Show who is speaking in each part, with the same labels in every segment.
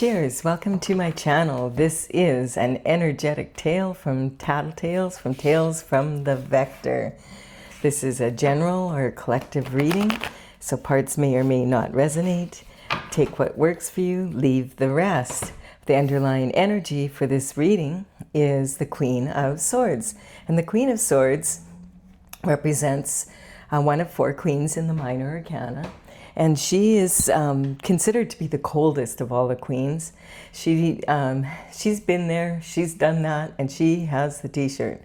Speaker 1: Cheers! Welcome to my channel. This is an energetic tale from Tattle Tales, from Tales from the Vector. This is a general or collective reading, so parts may or may not resonate. Take what works for you, leave the rest. The underlying energy for this reading is the Queen of Swords. And the Queen of Swords represents one of four queens in the Minor Arcana. And she is considered to be the coldest of all the queens. She's been there, she's done that, and she has the t-shirt.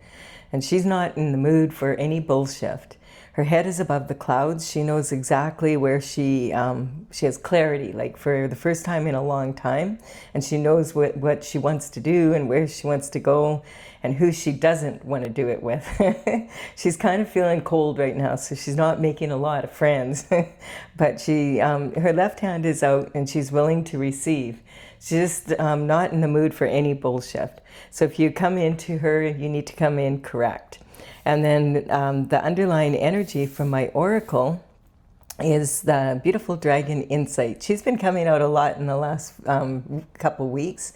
Speaker 1: And she's not in the mood for any bullshit. Her head is above the clouds. She knows exactly where she has clarity, like for the first time in a long time. And she knows what she wants to do and where she wants to go and who she doesn't want to do it with. She's kind of feeling cold right now, so she's not making a lot of friends. But her left hand is out and she's willing to receive. She's just not in the mood for any bullshit. So if you come into her, you need to come in correct. And then the underlying energy from my oracle is the beautiful dragon insight. She's been coming out a lot in the last couple weeks.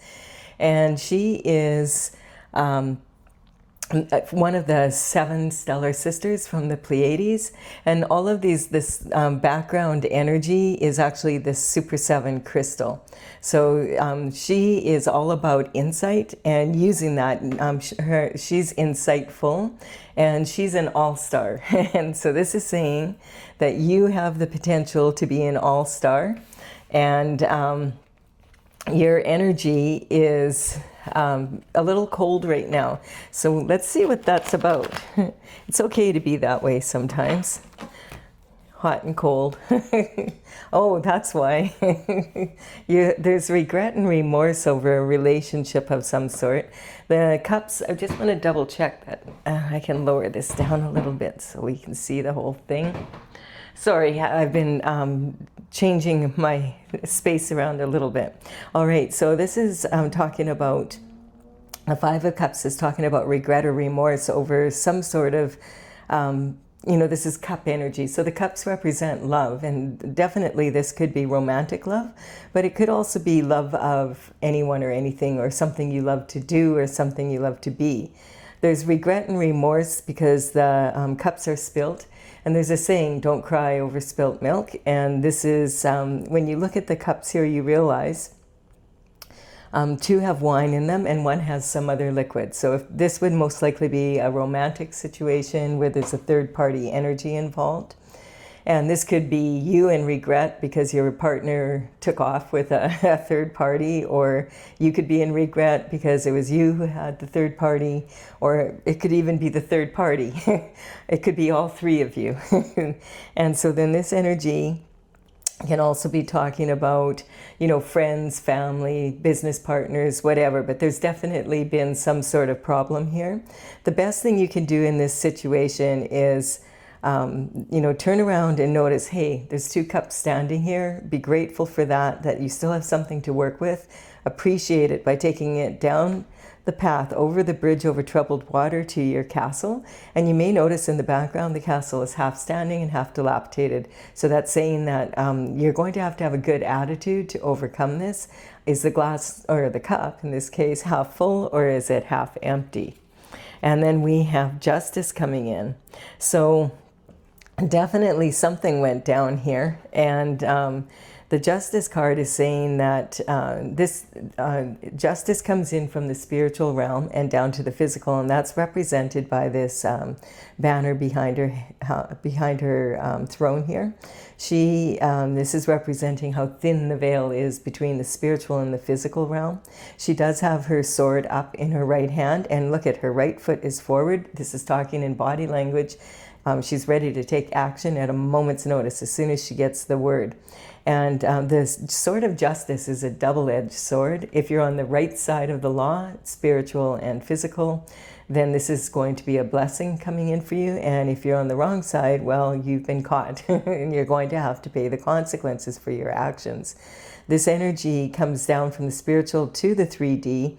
Speaker 1: And she is one of the 7 stellar sisters from the Pleiades. And all of this background energy is actually this Super 7 crystal. So she is all about insight and using that. She's insightful and she's an all-star. And so this is saying that you have the potential to be an all-star, and your energy is a little cold right now. So let's see what that's about. It's okay to be that way sometimes. Hot and cold. Oh, that's why. There's regret and remorse over a relationship of some sort. The cups, I just want to double check that. I can lower this down a little bit so we can see the whole thing. Sorry, I've been changing my space around a little bit. All right, so this is talking about, the 5 of Cups is talking about regret or remorse over some sort of, this is cup energy. So the cups represent love, and definitely this could be romantic love, but it could also be love of anyone or anything, or something you love to do or something you love to be. There's regret and remorse because the cups are spilt. And there's a saying, don't cry over spilt milk. And this is, when you look at the cups here, you realize 2 have wine in them and 1 has some other liquid. So if this would most likely be a romantic situation where there's a third-party energy involved. And this could be you in regret because your partner took off with a third party, or you could be in regret because it was you who had the third party, or it could even be the third party. It could be all 3 of you. And so then this energy can also be talking about, friends, family, business partners, whatever, but there's definitely been some sort of problem here. The best thing you can do in this situation is turn around and notice, hey, there's 2 cups standing here. Be grateful for that you still have something to work with. Appreciate it by taking it down the path, over the bridge over troubled water to your castle. And you may notice in the background, the castle is half standing and half dilapidated. So that's saying that you're going to have a good attitude to overcome this. Is the glass, or the cup in this case, half full, or is it half empty? And then we have justice coming in. So definitely something went down here, and the justice card is saying that this justice comes in from the spiritual realm and down to the physical, and that's represented by this banner behind her throne here. This is representing how thin the veil is between the spiritual and the physical realm. She does have her sword up in her right hand, and look at her right foot is forward. This is talking in body language. She's ready to take action at a moment's notice as soon as she gets the word. And this sword of justice is a double-edged sword. If you're on the right side of the law, spiritual and physical, then this is going to be a blessing coming in for you. And if you're on the wrong side, well, you've been caught and you're going to have to pay the consequences for your actions. This energy comes down from the spiritual to the 3D,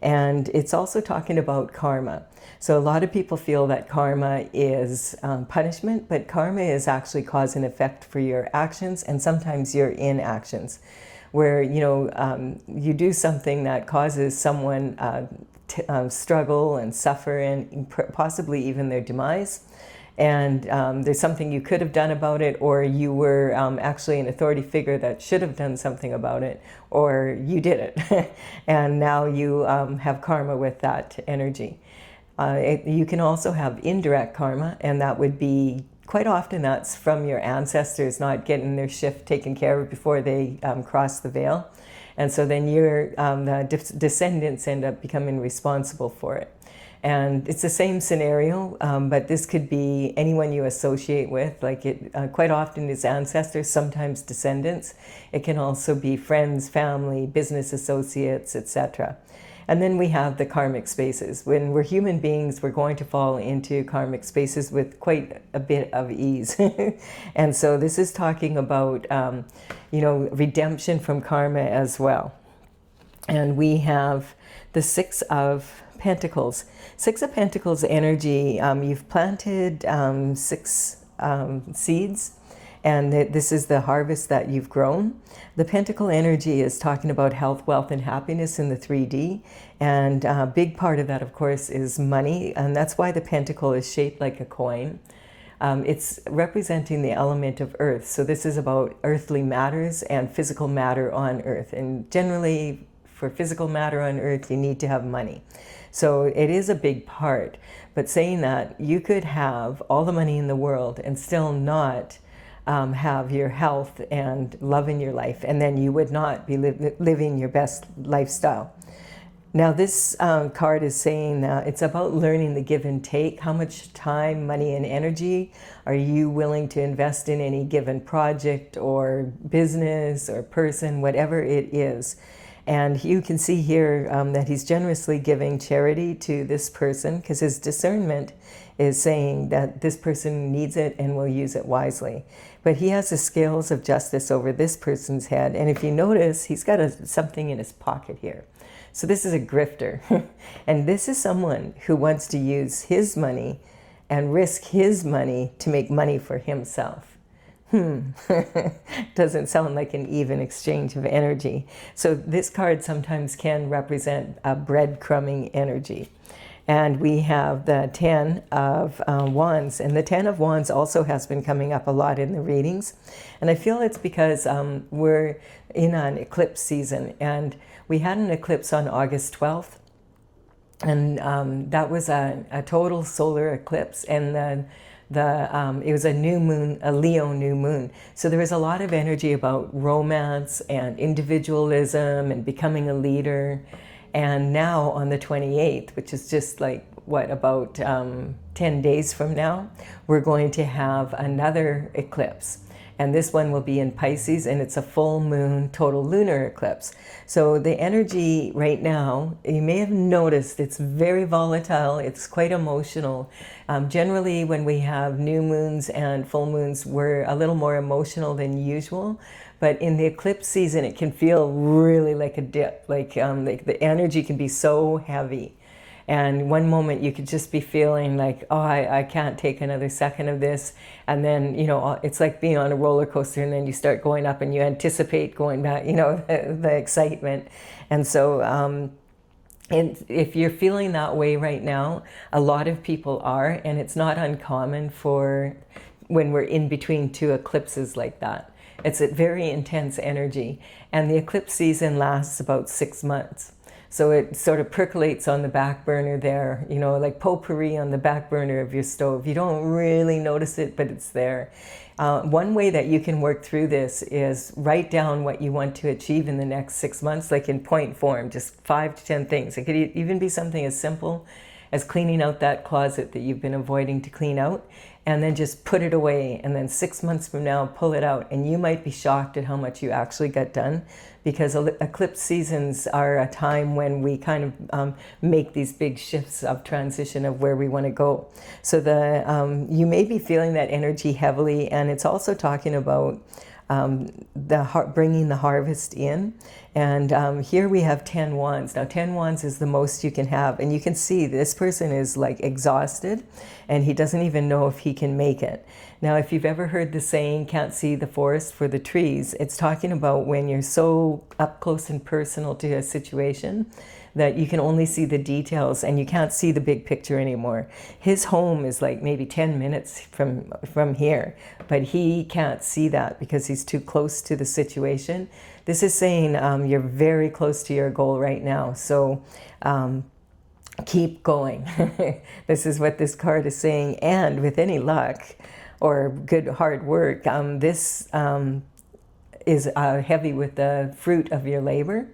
Speaker 1: and it's also talking about karma. So a lot of people feel that karma is punishment, but karma is actually cause and effect for your actions and sometimes your inactions. where, you know, you do something that causes someone struggle and suffer and possibly even their demise. And there's something you could have done about it, or you were actually an authority figure that should have done something about it, or you did it. And now you have karma with that energy. You can also have indirect karma, and that would be, quite often that's from your ancestors not getting their shift taken care of before they cross the veil. And so then your descendants end up becoming responsible for it. And it's the same scenario, but this could be anyone you associate with. Like it quite often is ancestors, sometimes descendants. It can also be friends, family, business associates, etc. And then we have the karmic spaces. When we're human beings, we're going to fall into karmic spaces with quite a bit of ease. And so this is talking about, you know, redemption from karma as well. And we have the Six of Pentacles. Six of Pentacles energy, you've planted 6 seeds, and this is the harvest that you've grown. The Pentacle energy is talking about health, wealth, and happiness in the 3D, and a big part of that, of course, is money, and that's why the Pentacle is shaped like a coin. It's representing the element of earth, so this is about earthly matters and physical matter on earth, and generally for physical matter on earth you need to have money. So it is a big part, but saying that, you could have all the money in the world and still not have your health and love in your life, and then you would not be living your best lifestyle. Now this card is saying that it's about learning the give and take. How much time, money, and energy are you willing to invest in any given project or business or person, whatever it is. And you can see here that he's generously giving charity to this person because his discernment is saying that this person needs it and will use it wisely. But he has the scales of justice over this person's head. And if you notice, he's got something in his pocket here. So this is a grifter. And this is someone who wants to use his money and risk his money to make money for himself. Doesn't sound like an even exchange of energy. So this card sometimes can represent a breadcrumbing energy. And we have the 10 of Wands. And the 10 of Wands also has been coming up a lot in the readings. And I feel it's because we're in an eclipse season. And we had an eclipse on August 12th. And that was a total solar eclipse. And it was a new moon, a Leo new moon. So there was a lot of energy about romance and individualism and becoming a leader. And now on the 28th, which is just like, what, about 10 days from now, we're going to have another eclipse. And this one will be in Pisces, and it's a full moon total lunar eclipse. So the energy right now, you may have noticed, it's very volatile. It's quite emotional. Generally, when we have new moons and full moons, we're a little more emotional than usual. But in the eclipse season, it can feel really like a dip. Like the energy can be so heavy. And one moment you could just be feeling like, oh, I can't take another second of this. And then, you know, it's like being on a roller coaster, and then you start going up and you anticipate going back, you know, the excitement. And so and if you're feeling that way right now, a lot of people are, and it's not uncommon for when we're in between two eclipses like that. It's a very intense energy. And the eclipse season lasts about 6 months. So it sort of percolates on the back burner there, you know, like potpourri on the back burner of your stove. You don't really notice it, but it's there. One way that you can work through this is write down what you want to achieve in the next 6 months, like in point form, just 5 to 10 things. It could even be something as simple as cleaning out that closet that you've been avoiding to clean out, and then just put it away. And then 6 months from now, pull it out. And you might be shocked at how much you actually got done, because eclipse seasons are a time when we kind of make these big shifts of transition of where we want to go. So you may be feeling that energy heavily, and it's also talking about bringing the harvest in. And here we have 10 wands. Now 10 wands is the most you can have. And you can see this person is like exhausted and he doesn't even know if he can make it. Now, if you've ever heard the saying, can't see the forest for the trees, it's talking about when you're so up close and personal to a situation that you can only see the details and you can't see the big picture anymore. His home is like maybe 10 minutes from here, but he can't see that because he's too close to the situation. This is saying you're very close to your goal right now. So keep going. This is what this card is saying. And with any luck or good hard work, this is heavy with the fruit of your labor.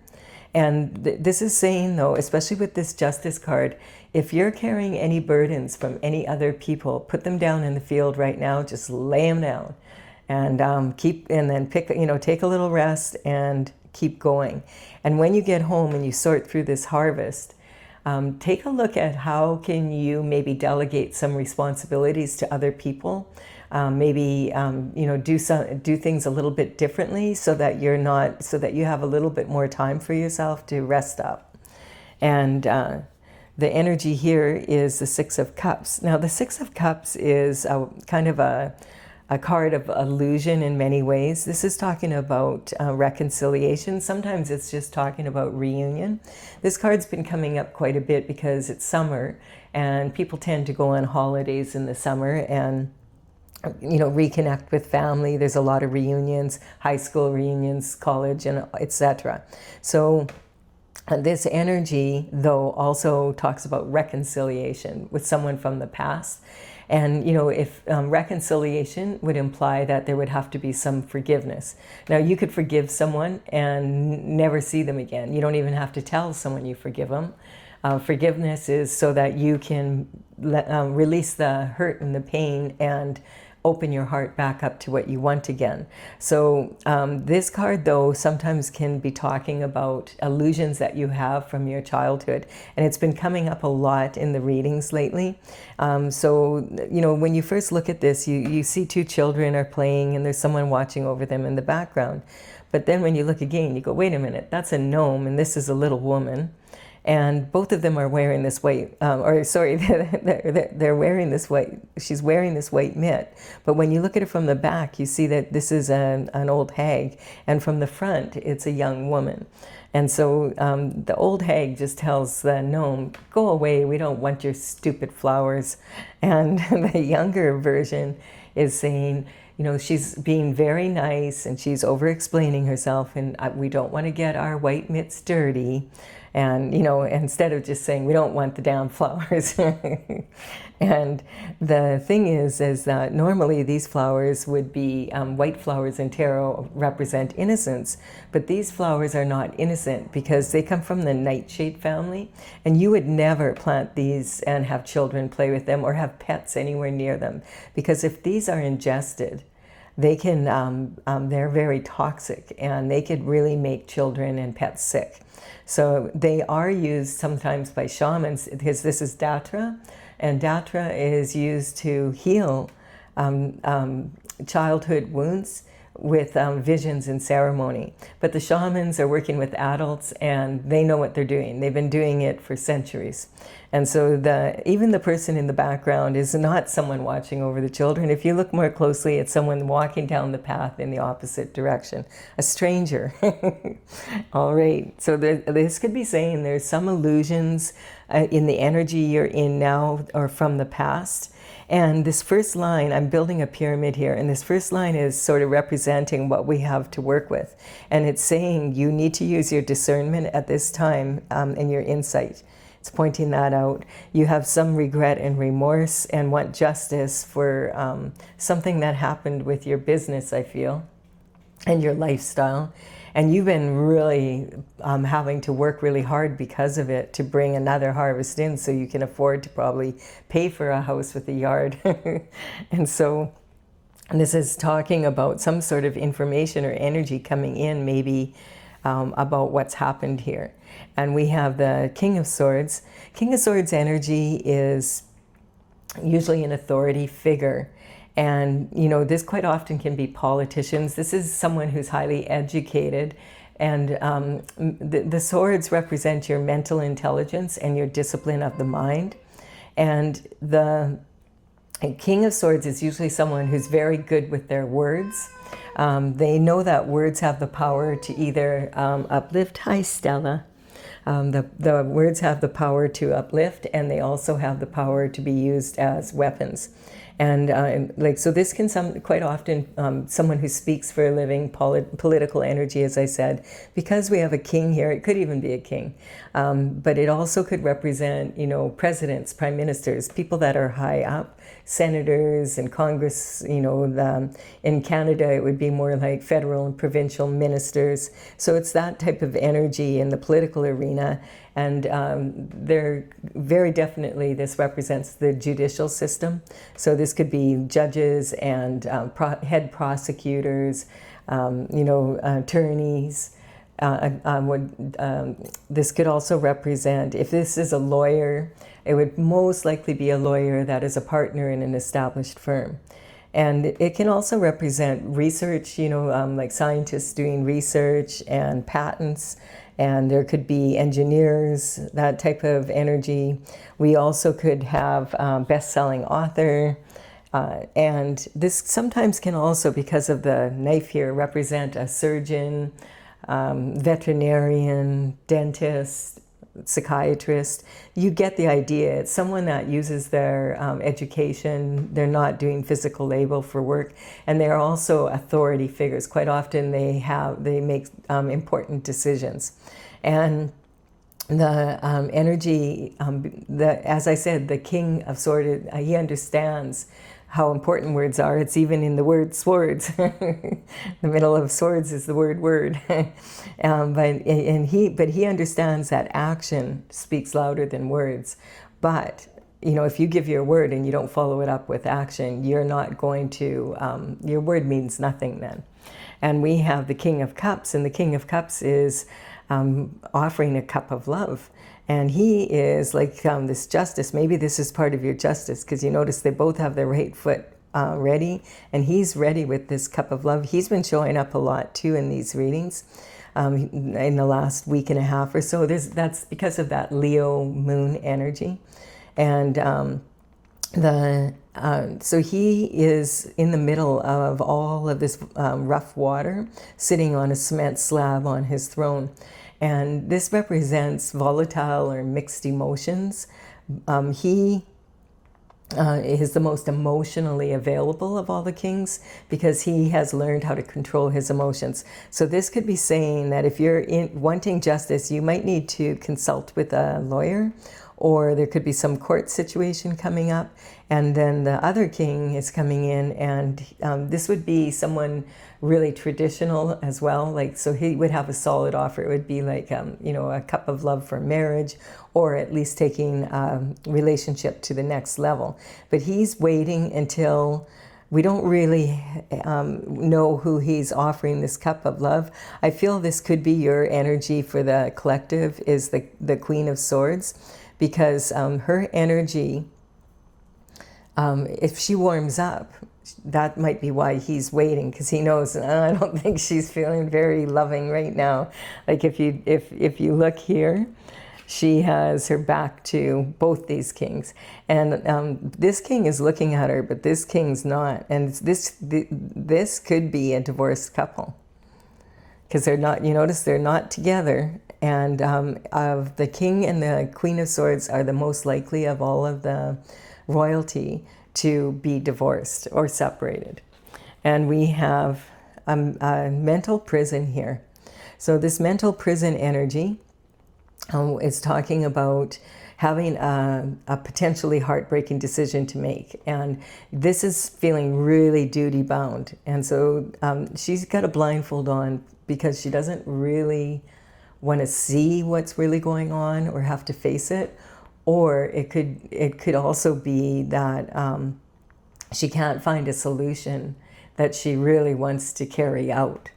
Speaker 1: And this is saying, though, especially with this Justice card, if you're carrying any burdens from any other people, put them down in the field right now. Just lay them down, and then pick. Take a little rest and keep going. And when you get home and you sort through this harvest, take a look at how can you maybe delegate some responsibilities to other people. Maybe do things a little bit differently so that you have a little bit more time for yourself to rest up. And the energy here is the Six of Cups. Now the Six of Cups is kind of a card of illusion in many ways. This is talking about reconciliation. Sometimes it's just talking about reunion. This card's been coming up quite a bit because it's summer and people tend to go on holidays in the summer and reconnect with family. There's a lot of reunions, high school reunions, college, and etc. So this energy, though, also talks about reconciliation with someone from the past. And, if reconciliation would imply that there would have to be some forgiveness. Now, you could forgive someone and never see them again. You don't even have to tell someone you forgive them. Forgiveness is so that you can release the hurt and the pain and open your heart back up to what you want again. So this card, though, sometimes can be talking about illusions that you have from your childhood. And it's been coming up a lot in the readings lately. When you first look at this, you see two children are playing and there's someone watching over them in the background. But then when you look again, you go, wait a minute, that's a gnome and this is a little woman. And both of them are wearing this white, they're wearing this white, she's wearing this white mitt. But when you look at it from the back, you see that this is an old hag. And from the front, it's a young woman. And so the old hag just tells the gnome, go away, we don't want your stupid flowers. And the younger version is saying, she's being very nice and she's over-explaining herself and we don't want to get our white mitts dirty. And, instead of just saying, we don't want the damn flowers. And the thing is that normally these flowers would be, white flowers in tarot represent innocence, but these flowers are not innocent because they come from the nightshade family, and you would never plant these and have children play with them or have pets anywhere near them, because if these are ingested, they can, they're very toxic and they could really make children and pets sick. So they are used sometimes by shamans because this is Datra, and Datra is used to heal childhood wounds with visions and ceremony. But the shamans are working with adults and they know what they're doing. They've been doing it for centuries. And so even the person in the background is not someone watching over the children. If you look more closely, it's someone walking down the path in the opposite direction, a stranger. All right, so this could be saying there's some illusions in the energy you're in now or from the past. And this first line, I'm building a pyramid here, and this first line is sort of representing what we have to work with. And it's saying you need to use your discernment at this time and your insight. It's pointing that out. You have some regret and remorse and want justice for something that happened with your business, I feel, and your lifestyle. And you've been really having to work really hard because of it to bring another harvest in so you can afford to probably pay for a house with a yard. And so this is talking about some sort of information or energy coming in maybe about what's happened here. And we have the King of Swords. King of Swords energy is usually an authority figure. And, this quite often can be politicians. This is someone who's highly educated And the swords represent your mental intelligence and your discipline of the mind. And the King of Swords is usually someone who's very good with their words. They know that words have the power to either uplift. Hi, Stella. The words have the power to uplift, and they also have the power to be used as weapons. And so this can quite often, someone who speaks for a living, political energy, as I said, because we have a king here, it could even be a king, but it also could represent, presidents, prime ministers, people that are high up, senators and Congress. In Canada, it would be more like federal and provincial ministers. So it's that type of energy in the political arena. And they're very definitely, this represents the judicial system. So this could be judges and head prosecutors, attorneys. This could also represent, if this is a lawyer, it would most likely be a lawyer that is a partner in an established firm. And it can also represent research, like scientists doing research and patents. And there could be engineers, that type of energy. We also could have best-selling author. And this sometimes can also, because of the knife here, represent a surgeon, veterinarian, dentist, psychiatrist. You get the idea. It's someone that uses their education. They're not doing physical labor for work, and they're also authority figures. Quite often they make important decisions. And the energy, as I said, the King of Swords, he understands how important words are. It's even in the word swords. The middle of swords is the word. But he understands that action speaks louder than words. But if you give your word and you don't follow it up with action, you're not going to. Your word means nothing then. And we have the King of Cups, and the King of Cups is offering a cup of love. And he is like this justice. Maybe this is part of your justice, because you notice they both have their right foot ready, and he's ready with this cup of love. He's been showing up a lot too in these readings in the last week and a half or so. That's because of that Leo moon energy. And so he is in the middle of all of this rough water, sitting on a cement slab on his throne. And this represents volatile or mixed emotions. He is the most emotionally available of all the kings, because he has learned how to control his emotions. So this could be saying that if you're wanting justice, you might need to consult with a lawyer, or there could be some court situation coming up. And then the other king is coming in, and this would be someone really traditional as well. So he would have a solid offer. It would be like, a cup of love for marriage, or at least taking relationship to the next level. But he's waiting until we don't really know who he's offering this cup of love. I feel this could be your energy for the collective, is the Queen of Swords, because her energy, if she warms up, that might be why he's waiting, because he knows, I don't think she's feeling very loving right now. Like if you look here, she has her back to both these kings, and this king is looking at her, but this king's not. And this could be a divorced couple, because they're not. You notice they're not together. And of the king and the Queen of Swords are the most likely of all of the royalty to be divorced or separated. And we have a mental prison here. So this mental prison energy is talking about having a potentially heartbreaking decision to make. And this is feeling really duty bound. And so she's got a blindfold on, because she doesn't really want to see what's really going on or have to face it. Or it could also be that she can't find a solution that she really wants to carry out.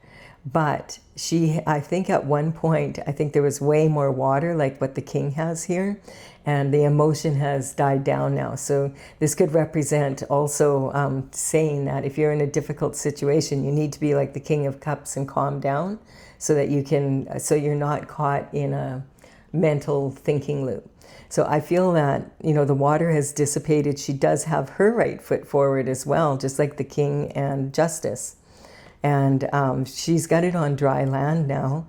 Speaker 1: But I think at one point, I think there was way more water, like what the king has here, and the emotion has died down now. So this could represent also saying that if you're in a difficult situation, you need to be like the King of Cups and calm down so that so you're not caught in a mental thinking loop. So I feel that, the water has dissipated. She does have her right foot forward as well, just like the king and justice. And she's got it on dry land now.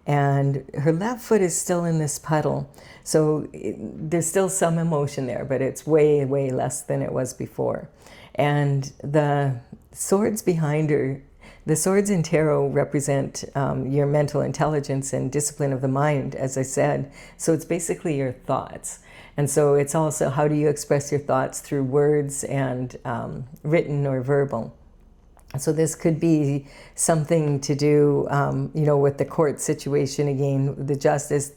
Speaker 1: And her left foot is still in this puddle. So there's still some emotion there, but it's way, way less than it was before. And the swords behind her, the swords in tarot represent your mental intelligence and discipline of the mind, as I said. So it's basically your thoughts. And so it's also how do you express your thoughts through words and written or verbal. So this could be something to do, with the court situation again, the justice.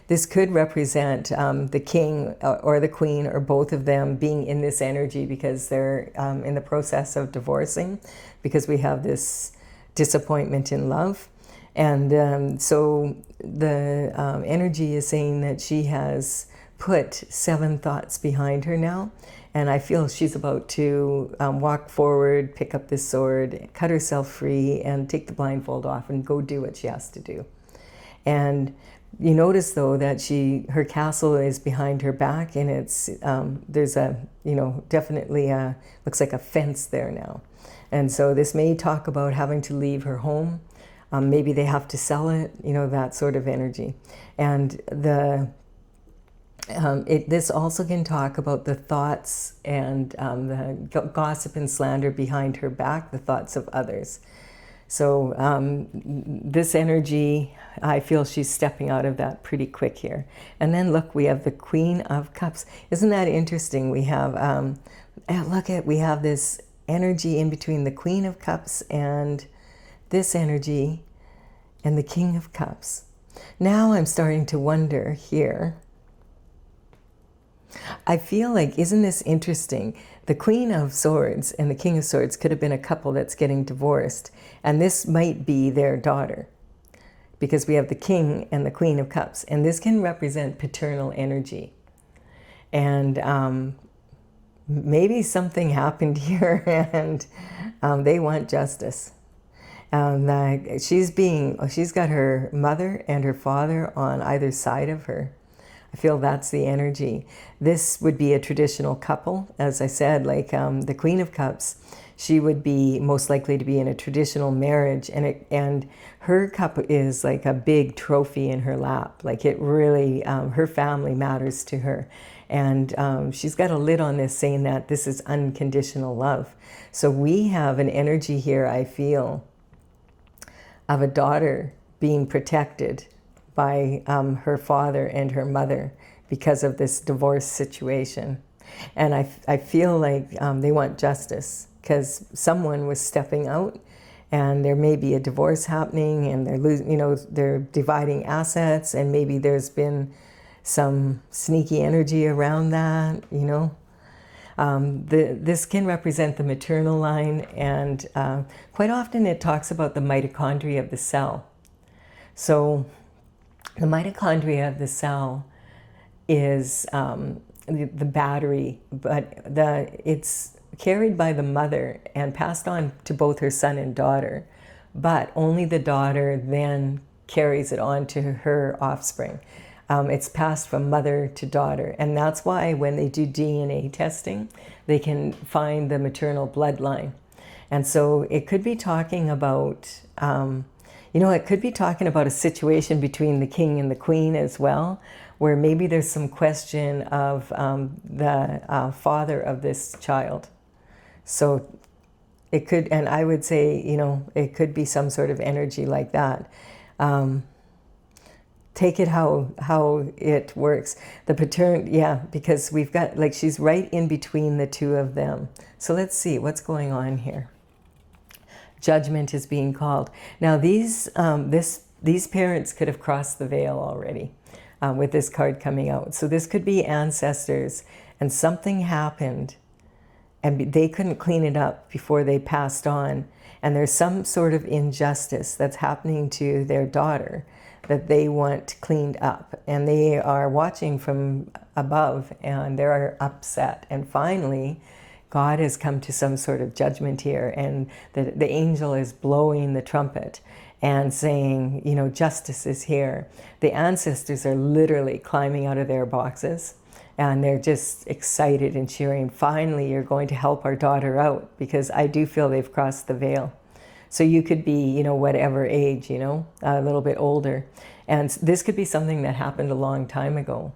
Speaker 1: This could represent the king or the queen or both of them being in this energy because they're in the process of divorcing, because we have this disappointment in love. And so the energy is saying that she has put 7 thoughts behind her now. And I feel she's about to walk forward, pick up this sword, cut herself free, and take the blindfold off and go do what she has to do. And you notice, though, that her castle is behind her back, and it's there's definitely looks like a fence there now. And so this may talk about having to leave her home. Maybe they have to sell it, that sort of energy. And this also can talk about the thoughts and the gossip and slander behind her back, the thoughts of others. So this energy, I feel she's stepping out of that pretty quick here. And then look, we have the Queen of Cups. Isn't that interesting? We have, we have this energy in between the Queen of Cups and this energy and the King of Cups. Now I'm starting to wonder here, I feel like, isn't this interesting? The Queen of Swords and the King of Swords could have been a couple that's getting divorced, and this might be their daughter, because we have the King and the Queen of Cups, and this can represent paternal energy. And maybe something happened here, and they want justice. She's got her mother and her father on either side of her. I feel that's the energy. This would be a traditional couple, as I said, like the Queen of Cups. She would be most likely to be in a traditional marriage, and her cup is like a big trophy in her lap. Like it really, her family matters to her. And she's got a lid on this saying that this is unconditional love. So we have an energy here, I feel, of a daughter being protected by her father and her mother because of this divorce situation. And I feel like they want justice because someone was stepping out, and there may be a divorce happening, and they're dividing assets, and maybe there's been some sneaky energy around that, This can represent the maternal line, and quite often it talks about the mitochondria of the cell. So the mitochondria of the cell is the battery, but it's carried by the mother and passed on to both her son and daughter, but only the daughter then carries it on to her offspring. It's passed from mother to daughter, and that's why when they do DNA testing, they can find the maternal bloodline. And so it could be talking about it could be talking about a situation between the king and the queen as well, where maybe there's some question of the father of this child. So it could, and I would say, it could be some sort of energy like that. Take it how it works. The because we've got, like, she's right in between the two of them. So let's see what's going on here. Judgment is being called. Now these parents could have crossed the veil already with this card coming out. So this could be ancestors, and something happened and they couldn't clean it up before they passed on. And there's some sort of injustice that's happening to their daughter that they want cleaned up. And they are watching from above and they're upset. And finally, God has come to some sort of judgment here, and the angel is blowing the trumpet and saying, you know, justice is here. The ancestors are literally climbing out of their boxes and they're just excited and cheering. Finally, you're going to help our daughter out, because I do feel they've crossed the veil. So you could be, you know, whatever age, you know, a little bit older. And this could be something that happened a long time ago.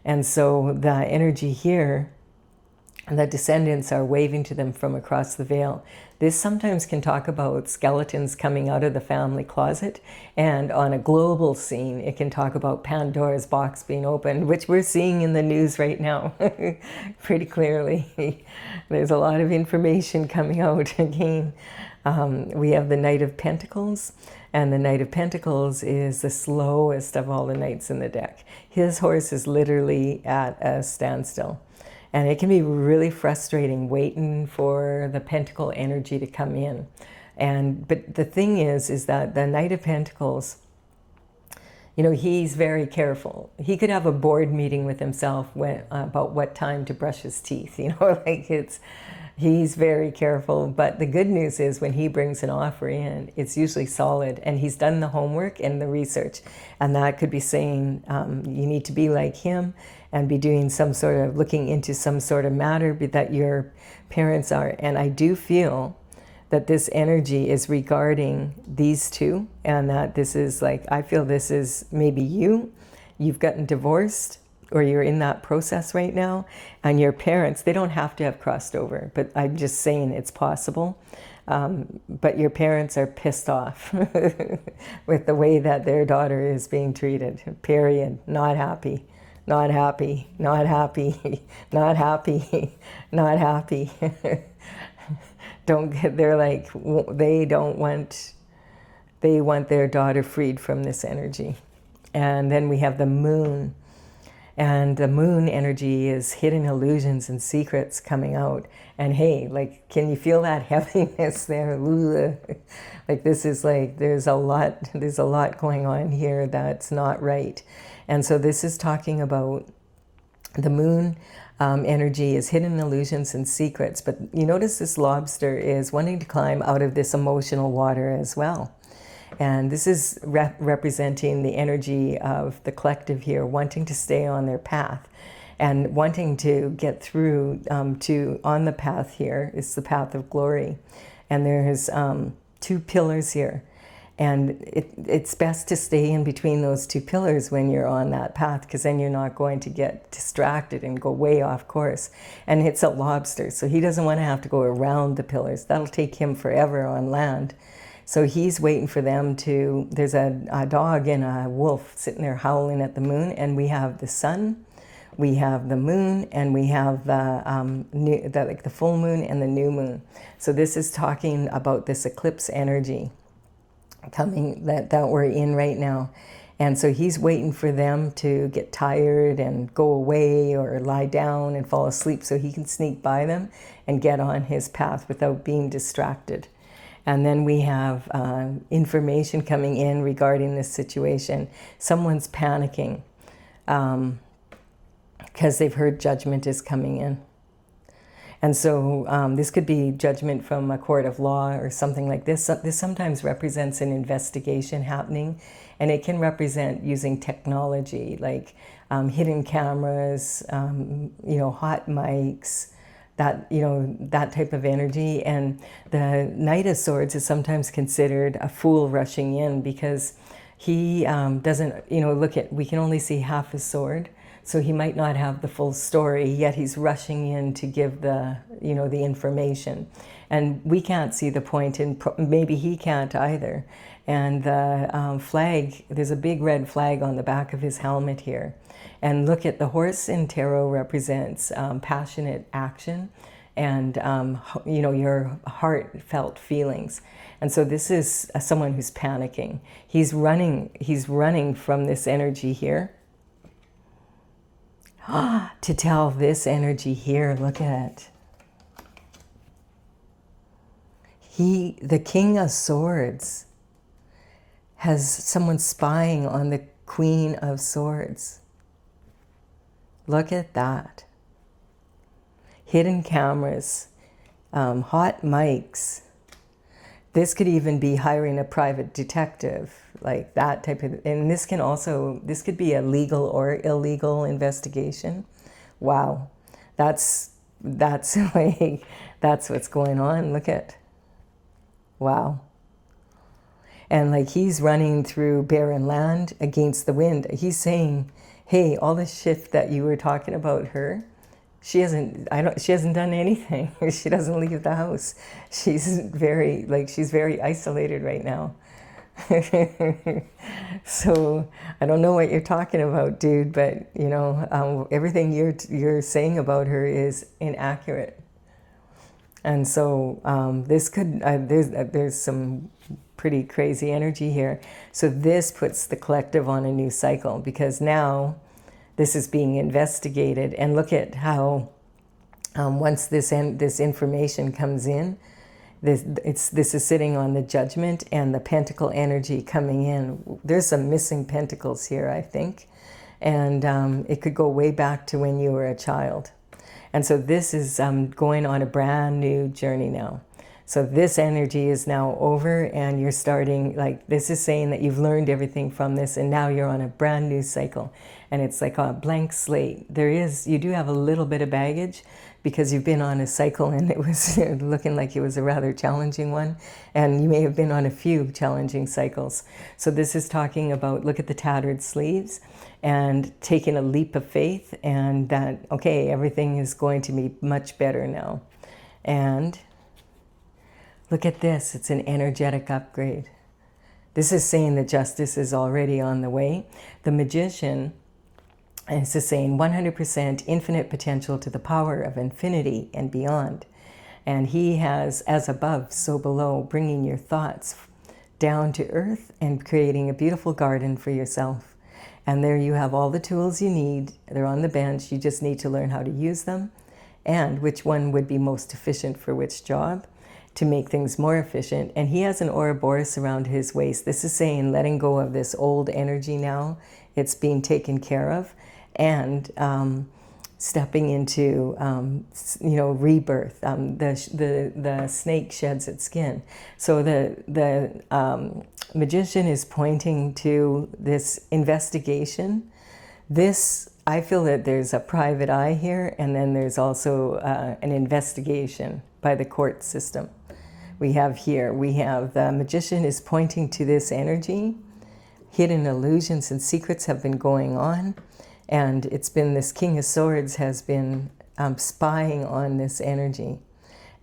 Speaker 1: And so the energy here, the descendants are waving to them from across the veil. This sometimes can talk about skeletons coming out of the family closet, and on a global scene, it can talk about Pandora's box being opened, which we're seeing in the news right now pretty clearly. There's a lot of information coming out again. We have the Knight of Pentacles, and the Knight of Pentacles is the slowest of all the knights in the deck. His horse is literally at a standstill. And it can be really frustrating waiting for the Pentacle energy to come in. But the thing is that the Knight of Pentacles, you know, he's very careful. He could have a board meeting with himself about what time to brush his teeth. You know, like he's very careful. But the good news is when he brings an offer in, it's usually solid, and he's done the homework and the research. And that could be saying you need to be like him and be doing some sort of looking into some sort of matter that your parents are. And I do feel that this energy is regarding these two, and that this is like, I feel this is maybe you've gotten divorced, or you're in that process right now, and your parents, they don't have to have crossed over, but I'm just saying it's possible. But your parents are pissed off with the way that their daughter is being treated, period. Not happy. Not happy, not happy, not happy, not happy. They're like, they want their daughter freed from this energy. And then we have the moon. And the moon energy is hidden illusions and secrets coming out. And hey, like, can you feel that heaviness there? Like, this is like, there's a lot going on here that's not right. And so this is talking about the moon energy is hidden illusions and secrets. But you notice this lobster is wanting to climb out of this emotional water as well. And this is representing the energy of the collective here, wanting to stay on their path and wanting to get through on the path here. It's the path of glory. And there's two pillars here. And it's best to stay in between those two pillars when you're on that path, because then you're not going to get distracted and go way off course. And it's a lobster, so he doesn't want to have to go around the pillars. That'll take him forever on land. So he's waiting for them to, there's a dog and a wolf sitting there howling at the moon, and we have the sun, we have the moon, and we have the full moon and the new moon. So this is talking about this eclipse energy coming that we're in right now. And so he's waiting for them to get tired and go away or lie down and fall asleep so he can sneak by them and get on his path without being distracted. And then we have information coming in regarding this situation. Someone's panicking because they've heard judgment is coming in. And so this could be judgment from a court of law or something like this. This sometimes represents an investigation happening, and it can represent using technology like hidden cameras, hot mics, that type of energy. And the Knight of Swords is sometimes considered a fool rushing in, because he doesn't, we can only see half his sword. So he might not have the full story, yet he's rushing in to give the information. And we can't see the point, and maybe he can't either. And the flag, there's a big red flag on the back of his helmet here. And look at the horse in tarot represents passionate action and, your heartfelt feelings. And so this is someone who's panicking. He's running from this energy here. To tell this energy here, look at it. the King of Swords has someone spying on the Queen of Swords. Look at that. Hidden cameras, hot mics. This could even be hiring a private detective, like that type of, and this could be a legal or illegal investigation. Wow. That's like, that's what's going on. Look at, wow. And like he's running through barren land against the wind. He's saying, hey, all this shit that you were talking about her, she hasn't done anything. She doesn't leave the house. She's very isolated right now. So I don't know what you're talking about, dude, but you know, everything you're saying about her is inaccurate. And so there's some pretty crazy energy here. So this puts the collective on a new cycle, because now this is being investigated. And look at how once this information comes in, this is sitting on the judgment and the pentacle energy coming in. There's some missing pentacles here, I think. And it could go way back to when you were a child. And so this is going on a brand new journey now. So this energy is now over, and you're starting, like, this is saying that you've learned everything from this, and now you're on a brand new cycle. And it's like a blank slate. You do have a little bit of baggage, because you've been on a cycle and it was looking like it was a rather challenging one. And you may have been on a few challenging cycles. So this is talking about, look at the tattered sleeves, and taking a leap of faith, and that, okay, everything is going to be much better now. And look at this, it's an energetic upgrade. This is saying that justice is already on the way. The Magician is saying 100% infinite potential to the power of infinity and beyond. And he has, as above, so below, bringing your thoughts down to earth and creating a beautiful garden for yourself. And there you have all the tools you need. They're on the bench. You just need to learn how to use them, and which one would be most efficient for which job, to make things more efficient. And he has an Ouroboros around his waist. This is saying letting go of this old energy now. It's being taken care of, and stepping into rebirth. The snake sheds its skin. So the Magician is pointing to this investigation. I feel that there's a private eye here, and then there's also an investigation by the court system. We have the Magician is pointing to this energy. Hidden illusions and secrets have been going on, and it's been this King of Swords has been spying on this energy.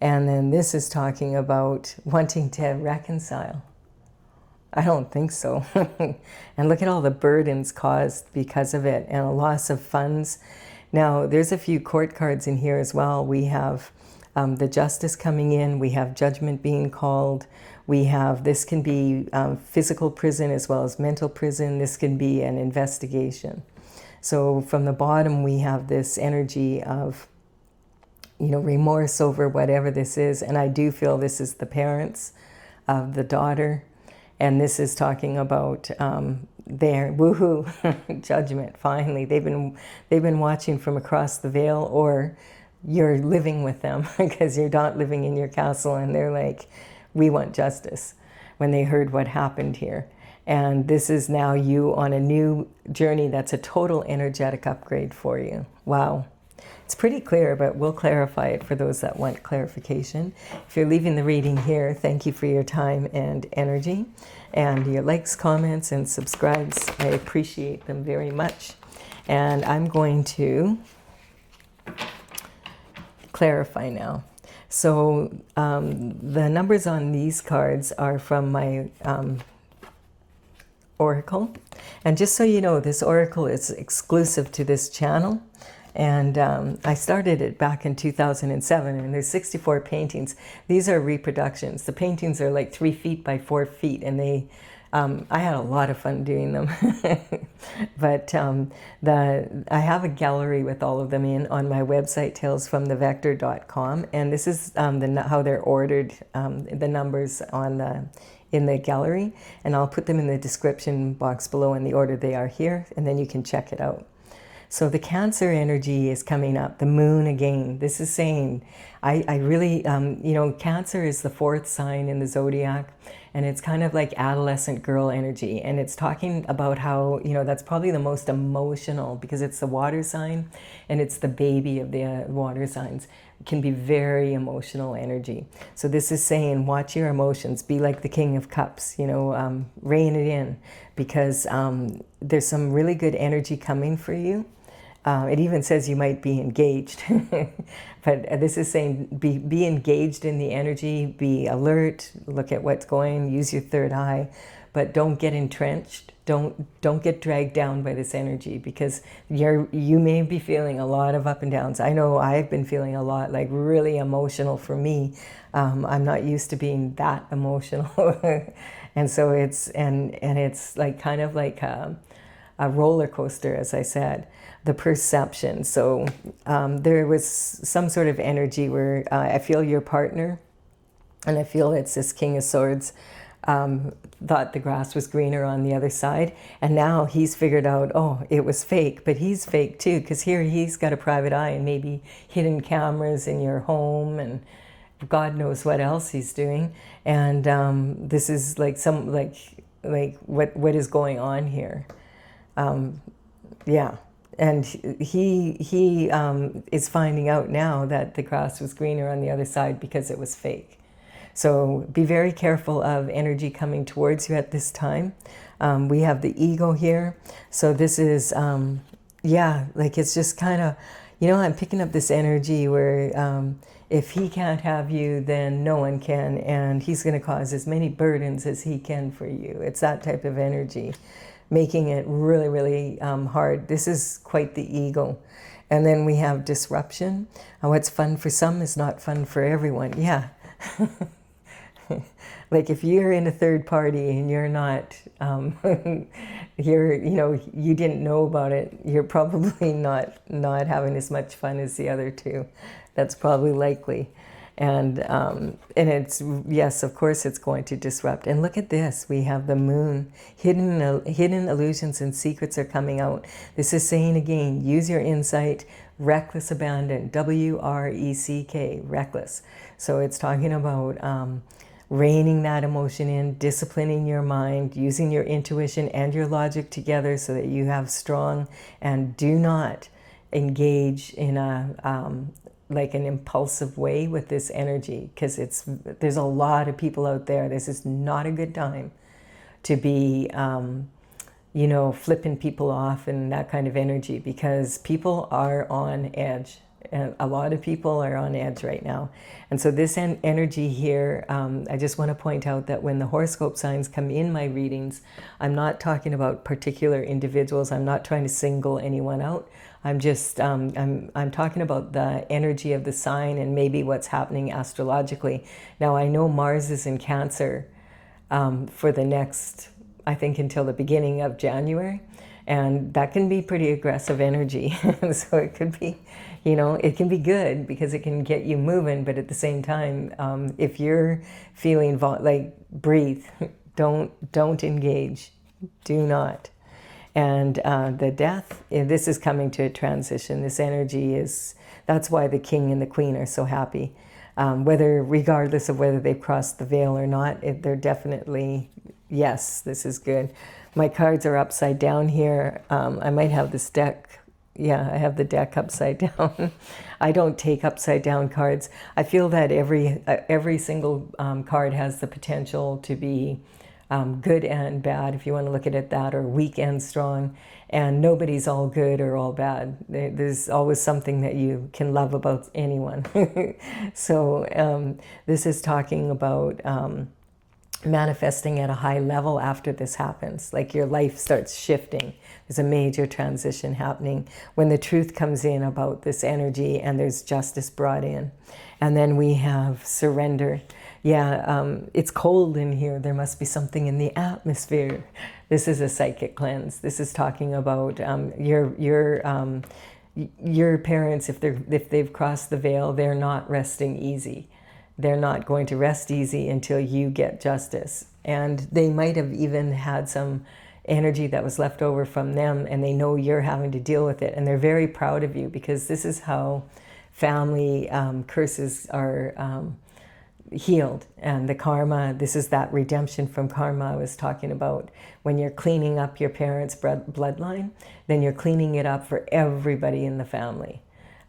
Speaker 1: And then this is talking about wanting to reconcile. I don't think so. And look at all the burdens caused because of it, and a loss of funds. Now, there's a few court cards in here as well. We have the justice coming in. We have judgment being called. We have, this can be physical prison as well as mental prison. This can be an investigation. So from the bottom, we have this energy of, remorse over whatever this is. And I do feel this is the parents of the daughter. And this is talking about their woohoo judgment. Finally, they've been watching from across the veil, or you're living with them because you're not living in your castle, and they're like, we want justice, when they heard what happened here. And this is now you on a new journey that's a total energetic upgrade for you. Wow. It's pretty clear, but we'll clarify it for those that want clarification. If you're leaving the reading here, thank you for your time and energy, and your likes, comments, and subscribes. I appreciate them very much. And I'm going to clarify now. So the numbers on these cards are from my oracle. And just so you know, this oracle is exclusive to this channel. And I started it back in 2007, and there's 64 paintings. These are reproductions. The paintings are like 3 feet by 4 feet, and I had a lot of fun doing them. But I have a gallery with all of them on my website, talesfromthevector.com, and this is how they're ordered, the numbers in the gallery, and I'll put them in the description box below in the order they are here, and then you can check it out. So the Cancer energy is coming up, the moon again. This is saying, I really, Cancer is the 4th sign in the zodiac, and it's kind of like adolescent girl energy. And it's talking about how, that's probably the most emotional, because it's the water sign and it's the baby of the water signs. It can be very emotional energy. So this is saying, watch your emotions, be like the King of Cups, rein it in, because there's some really good energy coming for you. It even says you might be engaged, but this is saying be engaged in the energy, be alert, look at what's going, use your third eye, but don't get entrenched. Don't get dragged down by this energy, because you may be feeling a lot of up and downs. I know I've been feeling a lot, like really emotional for me. I'm not used to being that emotional, and so it's like kind of like a roller coaster, as I said. The perception. So there was some sort of energy where I feel your partner, and I feel it's this King of Swords, thought the grass was greener on the other side, and now he's figured out, oh, it was fake, but he's fake too, because here he's got a private eye and maybe hidden cameras in your home and God knows what else he's doing. And this is like what is going on here. Yeah. And he is finding out now that the grass was greener on the other side because it was fake. So be very careful of energy coming towards you at this time. We have the ego here. So this is, like it's just kind of, I'm picking up this energy where if he can't have you, then no one can. And he's going to cause as many burdens as he can for you. It's that type of energy, making it really, really hard. This is quite the ego. And then we have disruption. What's fun for some is not fun for everyone. Yeah. Like if you're in a third party and you're not, you didn't know about it, you're probably not having as much fun as the other two. That's probably likely. And it's, yes, of course it's going to disrupt. And look at this, we have the moon. Hidden illusions and secrets are coming out. This is saying again, use your insight, reckless abandon, W-R-E-C-K, reckless. So it's talking about reining that emotion in, disciplining your mind, using your intuition and your logic together so that you have strong, and do not engage in like an impulsive way with this energy, because there's a lot of people out there. This is not a good time to be flipping people off and that kind of energy, because people are on edge. And a lot of people are on edge right now. And so this energy here, I just want to point out that when the horoscope signs come in my readings, I'm not talking about particular individuals. I'm not trying to single anyone out. I'm just, I'm talking about the energy of the sign and maybe what's happening astrologically. Now, I know Mars is in Cancer for the next, I think, until the beginning of January. And that can be pretty aggressive energy. So it could be, it can be good because it can get you moving. But at the same time, if you're feeling breathe, don't engage, do not. And the death, this is coming to a transition. This energy that's why the king and the queen are so happy. Regardless of whether they've crossed the veil or not, they're definitely, yes, this is good. My cards are upside down here. I might have this deck. Yeah, I have the deck upside down. I don't take upside down cards. I feel that every single card has the potential to be good and bad, if you want to look at it that, or weak and strong. And nobody's all good or all bad. There's always something that you can love about anyone. So this is talking about manifesting at a high level after this happens. Like your life starts shifting. There's a major transition happening when the truth comes in about this energy and there's justice brought in. And then we have surrender. It's cold in here. There must be something in the atmosphere. This is a psychic cleanse. This is talking about your parents. If they've crossed the veil, they're not resting easy. They're not going to rest easy until you get justice. And they might have even had some energy that was left over from them, and they know you're having to deal with it. And they're very proud of you, because this is how family curses are healed. And the karma, this is that redemption from karma I was talking about. When you're cleaning up your parents' bloodline, then you're cleaning it up for everybody in the family.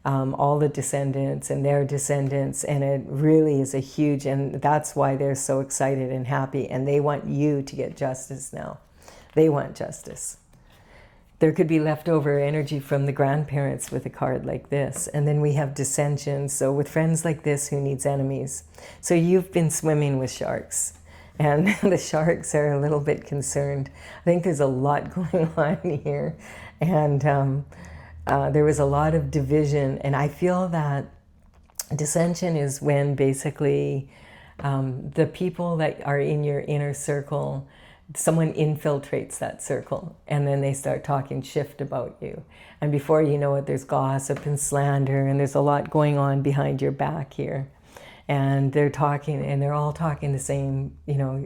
Speaker 1: All the descendants and their descendants, and it really is a huge, and that's why they're so excited and happy, and they want you to get justice now. They want justice. There could be leftover energy from the grandparents with a card like this. And then we have dissension. So with friends like this, who needs enemies? So you've been swimming with sharks, and the sharks are a little bit concerned. I think there's a lot going on here. And there was a lot of division. And I feel that dissension is when basically the people that are in your inner circle, someone infiltrates that circle, and then they start talking shift about you. And before you know it, there's gossip and slander, and there's a lot going on behind your back here. And they're talking, and they're all talking the same,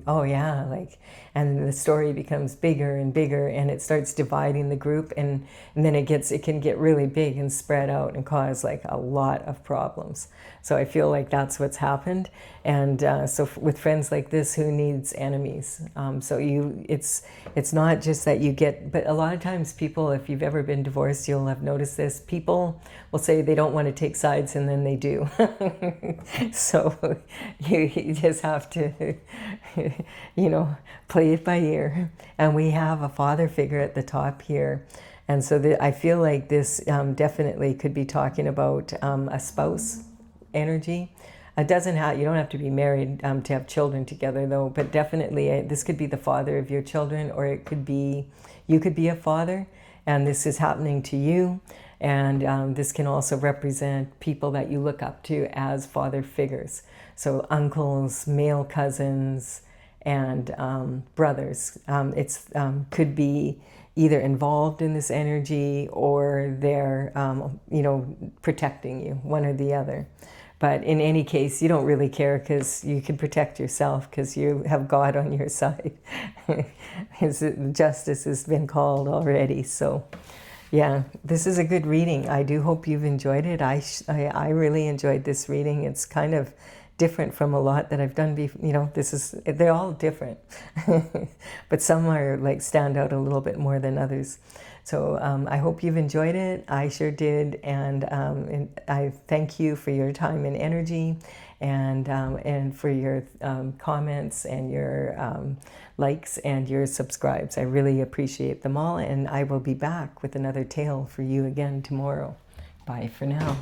Speaker 1: oh yeah, like, and the story becomes bigger and bigger, and it starts dividing the group, and then it can get really big and spread out and cause like a lot of problems. So I feel like that's what's happened. And so with friends like this, who needs enemies? It's not just that you get, but a lot of times people, if you've ever been divorced, you'll have noticed this. People will say they don't want to take sides, and then they do. So you just have to, play it by ear. And we have a father figure at the top here. And so I feel like this definitely could be talking about a spouse energy. You don't have to be married to have children together, though, but definitely this could be the father of your children, or it could be, you could be a father, and this is happening to you. And this can also represent people that you look up to as father figures. So uncles, male cousins, and brothers. It's could be either involved in this energy, or they're, protecting you, one or the other. But in any case, you don't really care, because you can protect yourself, because you have God on your side. Justice has been called already. So yeah, this is a good reading. I do hope you've enjoyed it. I really enjoyed this reading. It's kind of different from a lot that I've done before. They're all different, but some are like stand out a little bit more than others. So I hope you've enjoyed it. I sure did, and I thank you for your time and energy, and for your comments and your likes and your subscribes. I really appreciate them all, and I will be back with another tale for you again tomorrow. Bye for now.